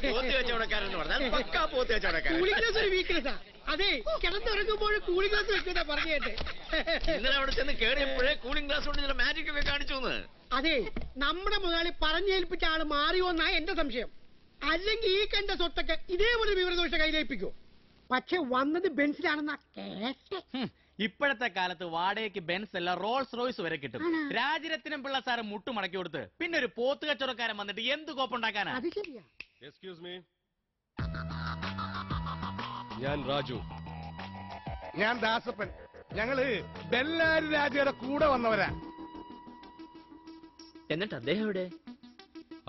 പോത്ത് കച്ചവടക്കാരൻ എന്ന് പറഞ്ഞാൽ പക്കാ പോത്ത് കച്ചവടക്കാരൻ. കൂളിംഗ് ഗ്ലാസ് ഒരു വീക്ക്നെസ്സാ. അതെ, കിടന്നിറങ്ങുമ്പോൾ കൂളിംഗ് ഗ്ലാസ് വെക്കുന്ന പറഞ്ഞു കേട്ടെ. ഇന്നലെ അവിടെ ചെന്ന് കേറിയപ്പോഴേ കൂളിംഗ് ഗ്ലാസ് കൊണ്ട് ചില മാജിക് ഒക്കെ കാണിച്ചു. അതെ, നമ്മുടെ മുതലാളി പറഞ്ഞേൽപ്പിച്ച ആള് മാറിയോന്നാ എന്റെ സംശയം. അല്ലെങ്കിൽ ഈ കണ്ട സ്വത്തൊക്കെ ഇതേപോലെ വിവരദോഷ കയ്യിലേൽപ്പിക്കോ? പക്ഷെ വന്നത് ബെൻസിലാണെന്നാ കേട്ടെ. ഇപ്പോഴത്തെ കാലത്ത് വാടകയ്ക്ക് ബെൻസ് അല്ല റോൾസ് റോയ്സ് വരെ കിട്ടും. രാജരത്നം പിള്ള സാറ് മുട്ടുമടക്കി കൊടുത്ത് പിന്നെ ഒരു പോത്ത് കച്ചവടക്കാരൻ വന്നിട്ട് എന്ത് കോപ്പുണ്ടാക്കാനാ? അത് ശരിയാ. എക്സ്ക്യൂസ് മീ, ഞാൻ രാജു. ഞാൻ ദാസപ്പൻ. ഞങ്ങള് ബെല്ലാരി രാജയുടെ കൂടെ വന്നവരാ. എന്നിട്ട് അദ്ദേഹം എവിടെ?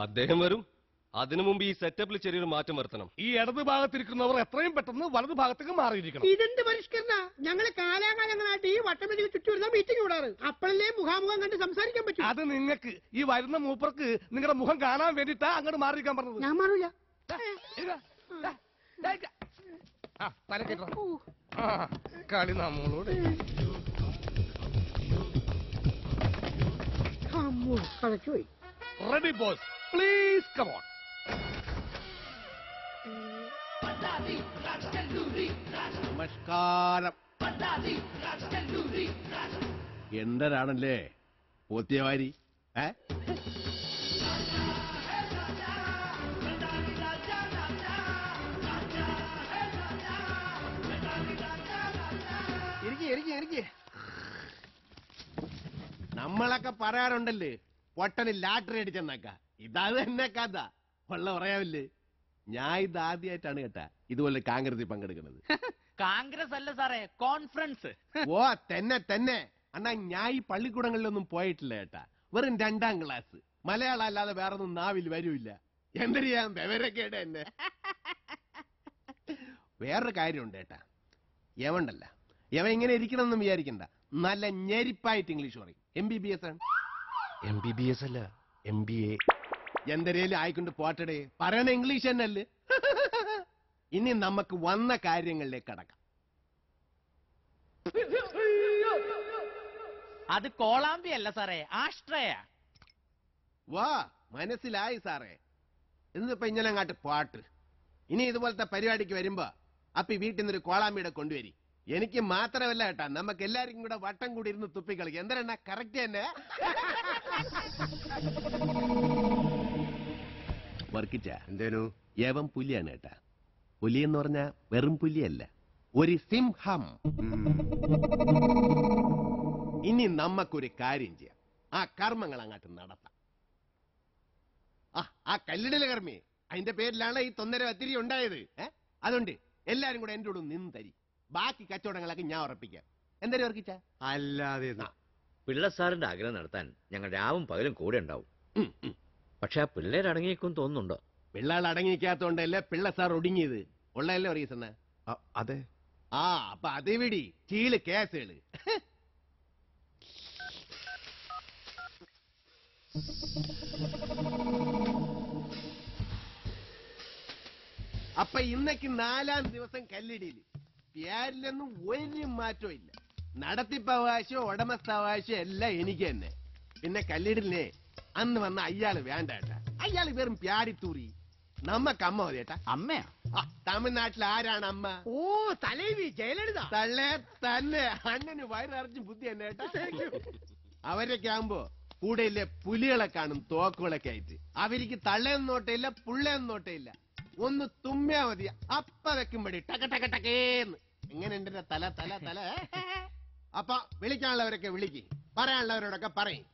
അദ്ദേഹം വരും. അതിനു മുമ്പ് ഈ സെറ്റപ്പിൽ ചെറിയൊരു മാറ്റം വരുത്തണം. ഈ ഇടത് ഭാഗത്തിരിക്കുന്നവർ എത്രയും പെട്ടെന്ന് വലത് ഭാഗത്തേക്ക് മാറിയിരിക്കണം. ഇതെന്ത് പരിഷ്കരണ? ഞങ്ങള് കാലാകാലങ്ങളായിട്ട് ഈ വട്ടമെടിയിൽ ചുറ്റി വരുന്ന മീറ്റിംഗ് കൂടാറ്. അപ്പോഴല്ലേ മുഖാമുഖം കണ്ട് സംസാരിക്കാൻ പറ്റും. അത് നിങ്ങൾക്ക് ഈ വരുന്ന മൂപ്പർക്ക് നിങ്ങളുടെ മുഖം കാണാൻ വേണ്ടിട്ടാ അങ്ങോട്ട് മാറിയിരിക്കാൻ പറഞ്ഞത്. ഞാൻ മാറൂല. കളി നമ്മളോട് കളച്ചുപോയി. Ready boss, please come on. നമസ്കാരം. എന്തരാണല്ലേ പോത്തിയവാരി? നമ്മളൊക്കെ പറയാറുണ്ടല്ലേ പൊട്ടന് ലാട്ടറി അടിച്ചെന്നക്ക. ഇതാത് തന്നെ കഥ. ഉള്ള പറയാവില്ലേ? ഞാൻ ഇത് ആദ്യമായിട്ടാണ് കേട്ടാ ഇതുപോലെ കോൺഗ്രസിൽ പങ്കെടുക്കുന്നത്. കോൺഗ്രസ് അല്ല സാറേ, കോൺഫറൻസ്. ഓ തന്നെ തന്നെ. അണ്ണാ ഞാൻ ഈ പള്ളിക്കൂടങ്ങളിലൊന്നും പോയിട്ടില്ല കേട്ടാ. വെറും 2ാം ക്ലാസ്. മലയാളം അല്ലാതെ വേറൊന്നും നാവിൽ വരൂല്ല. എന്ത് ചെയ്യാൻ വിവരക്കേട് എന്നെ. വേറൊരു കാര്യമുണ്ട് കേട്ടാ. യവണ്ടല്ല, യവ ഇങ്ങനെ ഇരിക്കണമെന്നും വിചാരിക്കണ്ട. നല്ല ഞെരിപ്പായിട്ട് ഇംഗ്ലീഷ് പറയും. MBBS ആണ്. MBBS അല്ല, MBA. എന്തരേലും ആയിക്കൊണ്ട് പോട്ടടേ. പറയണ ഇംഗ്ലീഷ് തന്നെയല്ലേ. ഇനി നമുക്ക് വന്ന കാര്യങ്ങളിലേക്ക് കടക്കാം. അത് കോളാമ്പി അല്ല സാറേ, ആഷ്ട്രയ. വാ, മനസ്സിലായി സാറേ. എന്നിപ്പോ ഇങ്ങനെ അങ്ങാട്ട് പാട്ട്. ഇനി ഇതുപോലത്തെ പരിപാടിക്ക് വരുമ്പോ അപ്പൊ വീട്ടിൽ നിന്നൊരു കോളാമ്പിയുടെ കൊണ്ടുവരി. എനിക്ക് മാത്രമല്ല കേട്ടാ, നമുക്ക് എല്ലാവർക്കും കൂടെ വട്ടം കൂടി ഇരുന്ന് തുപ്പിക്കളിക്കും. എന്താണ് കറക്റ്റ് തന്നെ? വർക്കിച്ച എന്തേനു? യവം പുലിയാണ് കേട്ടാ. പുലി എന്ന് പറഞ്ഞാ വെറും പുലിയല്ല, ഒരു സിംഹം. ഇനി നമുക്കൊരു കാര്യം ചെയ്യാം. ആ കർമ്മങ്ങൾ അങ്ങോട്ട് നടത്താം. ആ കല്ലിടല കർമ്മി, അതിന്റെ പേരിലാണ് ഈ തൊന്നര ഒത്തിരി ഉണ്ടായത്. അതുകൊണ്ട് എല്ലാരും കൂടെ എന്റെ കൂടെ നിന്ന് തരി. ബാക്കി കച്ചവടങ്ങളൊക്കെ ഞാൻ ഉറപ്പിക്കാം. എന്തായാലും ഉറപ്പിച്ച അല്ലാതെ പിള്ള സാറിന്റെ ആഗ്രഹം നടത്താൻ ഞങ്ങൾ രാവും പകലും കൂടെ ഉണ്ടാവും. പക്ഷെ ആ പിള്ളേർ അടങ്ങിയേക്കും തോന്നുന്നുണ്ടോ? പിള്ളേർ അടങ്ങിക്കാത്തോണ്ടല്ലേ പിള്ള സാർ ഒടുങ്ങിയത്. ഉള്ളതല്ലേ റീസൺ? അതെ. അപ്പൊ അതെവിടി ചീള് കേസുകള്. അപ്പൊ ഇന്നേക്ക് 4ാം ദിവസം കല്ലിടിയില്. പേരിലൊന്നും ഒരു മാറ്റവും ഇല്ല. നടത്തിപ്പവകാശവും ഉടമസ്ഥാവകാശവും എല്ലാം എനിക്ക് തന്നെ. പിന്നെ കല്ലിടിലിനെ അന്ന് വന്ന അയാള് വേണ്ട ഏട്ടാ. അയാള് വെറും പ്യാടിത്തൂറി. നമ്മക്ക് അമ്മ മതി ഏട്ടാ. അമ്മയാ? തമിഴ്നാട്ടിൽ ആരാണ് അമ്മ? ഓ, തലവി ജയലളിത. തള്ളേ തന്നെ. അണ്ണന് വയറിറച്ചും ബുദ്ധി തന്നെ ഏട്ടാ. അവരൊക്കെ ആകുമ്പോ കൂടെയില്ലേ പുലികളെ കാണും, തോക്കുകളൊക്കെ ആയിട്ട്. അവർക്ക് തള്ളയൊന്നും നോട്ടയില്ല, പുള്ളയൊന്നും നോട്ടയില്ല. ഒന്ന് തുമ്മിയാ മതി, അപ്പ വെക്കുമ്പടി ടക ടക ടക്കേന്ന്. എങ്ങനെയുണ്ട് തല തല തല? അപ്പൊ വിളിക്കാനുള്ളവരൊക്കെ വിളിക്ക്, പറയാനുള്ളവരോടൊക്കെ പറയും.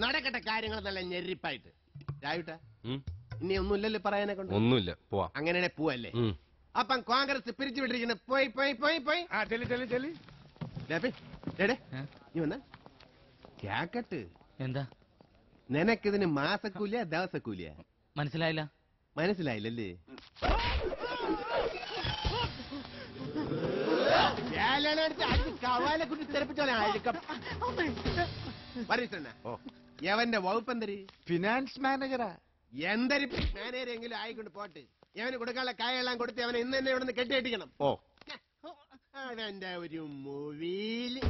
നടക്കട്ടെ കാര്യങ്ങൾ നല്ല ഞെരിപ്പായിട്ട്. രാവിട്ട ഇനി ഒന്നുമില്ലല്ലോ പറയാനെ കൊണ്ട്? ഒന്നുമില്ല, പോവാ. അങ്ങനെയാണെ പോവല്ലേ? അപ്പം കോൺഗ്രസ് പിരിച്ചു വിട്ടിരിക്കുന്ന പോയി പോയി പോയി പോയി. നീ വന്ന കേക്കട്ട്. എന്താ നിനക്കിതിന് മാസക്കൂലിയ ദിവസക്കൂലിയ? മനസ്സിലായില്ല. മനസ്സിലായില്ലല്ലേ? കവാലെ കുട്ടി തെറിപ്പിച്ചോളെ. യവന്റെ വകുപ്പ് എന്തരി? ഫിനാൻസ് മാനേജറാ. എന്തരി മാനേജരെങ്കിലും ആയിക്കൊണ്ട് പോട്ട്. യവന് കൊടുക്കാനുള്ള കായെല്ലാം കൊടുത്ത് അവനെ ഇന്ന് തന്നെ ഇവിടെ നിന്ന് കെട്ടിയടിക്കണം. അവന്റെ ഒരു മൂവിയില്